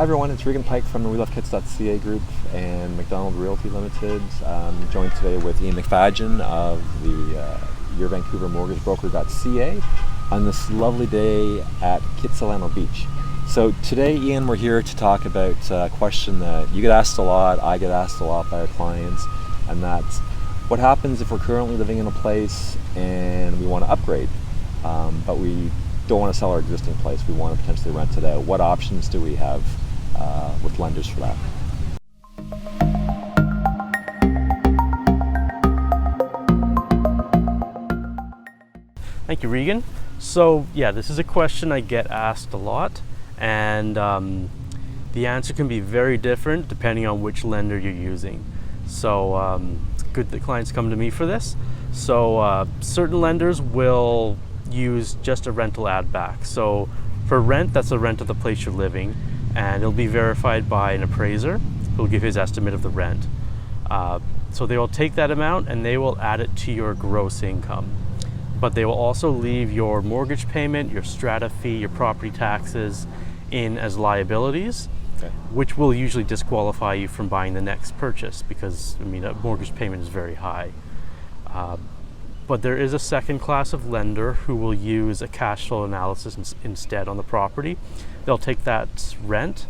everyone, it's Regan Pike from the Welovekits.ca group and McDonald Realty Limited. I'm joined today with Ian McFadgen of the Your Vancouver Mortgage Broker.ca on this lovely day at Kitsilano Beach. So today, Ian, we're here to talk about a question that you get asked a lot, I get asked a lot by our clients, and that's what happens if we're currently living in a place and we want to upgrade, but we don't want to sell our existing place, we want to potentially rent it out. What options do we have with lenders for that? Thank you, Regan. So yeah, this is a question I get asked a lot, and the answer can be very different depending on which lender you're using. So it's good that clients come to me for this. So certain lenders will use just a rental add back. So for rent, that's the rent of the place you're living, and it'll be verified by an appraiser who'll give his estimate of the rent. So they will take that amount and they will add it to your gross income. But they will also leave your mortgage payment, your strata fee, your property taxes in as liabilities, okay, which will usually disqualify you from buying the next purchase because, I mean, a mortgage payment is very high. But there is a second class of lender who will use a cash flow analysis instead on the property. They'll take that rent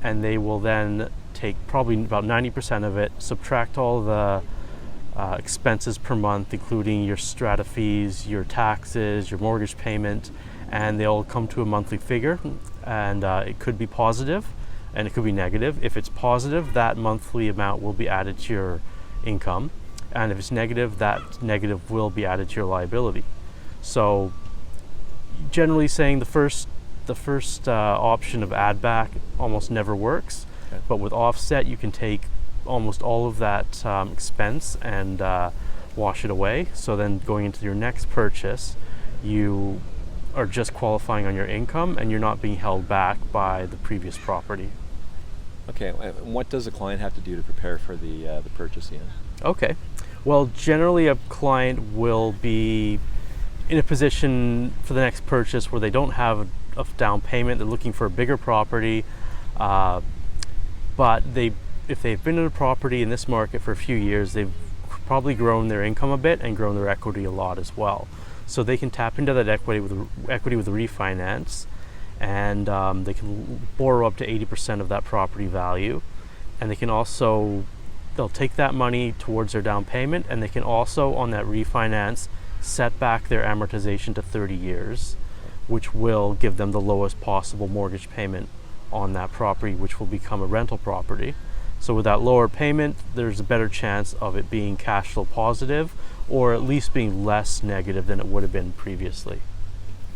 and they will then take probably about 90% of it, subtract all the expenses per month, including your strata fees, your taxes, your mortgage payment, and they'll come to a monthly figure, and it could be positive and it could be negative. If it's positive, that monthly amount will be added to your income, and if it's negative, that negative will be added to your liability. So generally saying the first option of add back almost never works, okay, but with offset you can take almost all of that expense and wash it away. So then going into your next purchase, you are just qualifying on your income and you're not being held back by the previous property. Okay, and what does a client have to do to prepare for the purchase, Ian? Okay. Well, generally a client will be in a position for the next purchase where they don't have a down payment, they're looking for a bigger property, but if they've been in a property in this market for a few years, they've probably grown their income a bit and grown their equity a lot as well. So they can tap into that equity with a refinance, and they can borrow up to 80% of that property value, and they can also, they'll take that money towards their down payment, and they can also, on that refinance, set back their amortization to 30 years, which will give them the lowest possible mortgage payment on that property, which will become a rental property. So with that lower payment, there's a better chance of it being cash flow positive, or at least being less negative than it would have been previously.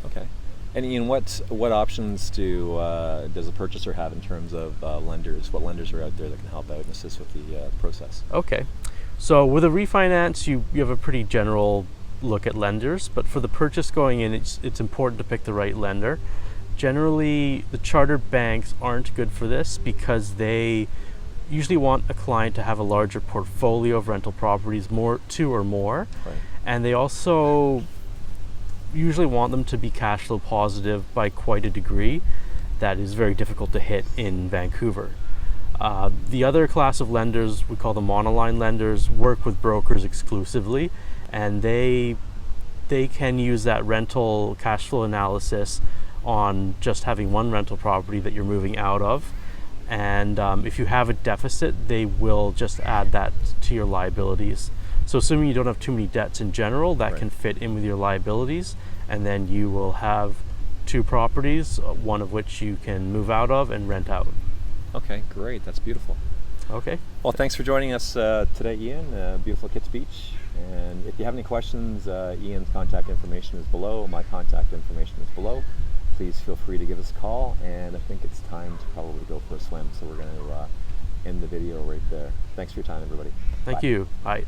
Okay. And Ian, what options does a purchaser have in terms of lenders? What lenders are out there that can help out and assist with the process? Okay. So with a refinance, you have a pretty general look at lenders, but for the purchase going in, it's important to pick the right lender. Generally, the chartered banks aren't good for this because they usually want a client to have a larger portfolio of rental properties, two or more, right, and they also usually want them to be cash flow positive by quite a degree that is very difficult to hit in Vancouver. The other class of lenders, we call them monoline lenders, work with brokers exclusively, and they can use that rental cash flow analysis on just having one rental property that you're moving out of. And if you have a deficit, they will just add that to your liabilities. So assuming you don't have too many debts in general, that right, can fit in with your liabilities, and then you will have two properties, one of which you can move out of and rent out. Okay, great. That's beautiful. Okay. Well, thanks for joining us today, Ian. Beautiful Kits Beach. And if you have any questions, Ian's contact information is below. My contact information is below. Please feel free to give us a call, and I think it's time to probably go for a swim, so we're going to end the video right there. Thanks for your time, everybody. Thank you. Bye.